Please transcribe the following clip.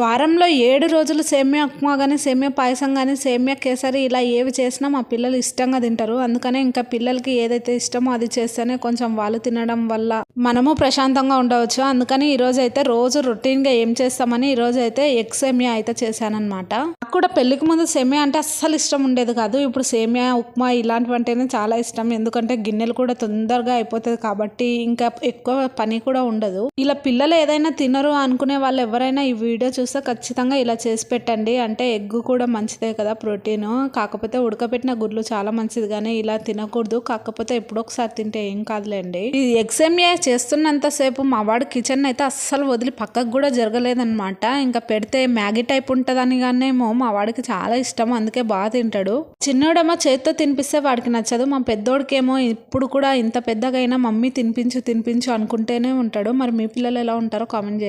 వారంలో 7 రోజులు సేమియా ఉప్మా కానీ, సేమియా పాయసం కానీ, సేమియా కేసరి ఇలా ఏవి చేసినా మా పిల్లలు ఇష్టంగా తింటారు. అందుకనే ఇంకా పిల్లలకి ఏదైతే ఇష్టమో అది చేస్తేనే కొంచెం వాళ్ళు తినడం వల్ల మనము ప్రశాంతంగా ఉండవచ్చు. అందుకని ఈరోజు అయితే రోజు రొటీన్గా ఏం చేస్తామని ఈరోజు అయితే ఎగ్ సేమియా అయితే చేశానమాట. నాకు కూడా పెళ్లికి ముందు సేమియా అంటే అస్సలు ఇష్టం ఉండేది కాదు. ఇప్పుడు సేమియా ఉప్మా ఇలాంటివంటేనే చాలా ఇష్టం. ఎందుకంటే గిన్నెలు కూడా తొందరగా అయిపోతుంది కాబట్టి ఇంకా ఎక్కువ పని కూడా ఉండదు. ఇలా పిల్లలు ఏదైనా తినరు అనుకునే వాళ్ళు ఎవరైనా ఈ వీడియో చూస్తే ఖచ్చితంగా ఇలా చేసి పెట్టండి. అంటే ఎగ్ కూడా మంచిదే కదా ప్రోటీన్. కాకపోతే ఉడకబెట్టిన గుడ్లు చాలా మంచిది కానీ ఇలా తినకూడదు. కాకపోతే ఎప్పుడొకసారి తింటే ఏం కాదులేండి. ఈ ఎగ్ సేమియా చేస్తున్నంతసేపు మా వాడు కిచెన్ అయితే అస్సలు వదిలి పక్కకు కూడా జరగలేదన్నమాట. ఇంకా పెడితే మ్యాగీ టైప్ ఉంటుందని కానేమో మా వాడికి చాలా ఇష్టం, అందుకే బాగా తింటాడు. చిన్నోడేమో చేత్తో తినిపిస్తే వాడికి నచ్చదు. మా పెద్దోడికేమో ఇప్పుడు కూడా ఇంత పెద్దగా అయినా మమ్మీ తినిపించు తినిపించు అనుకుంటేనే ఉంటాడు. మరి మీ పిల్లలు ఎలా ఉంటారో కామెంట్ చేయండి.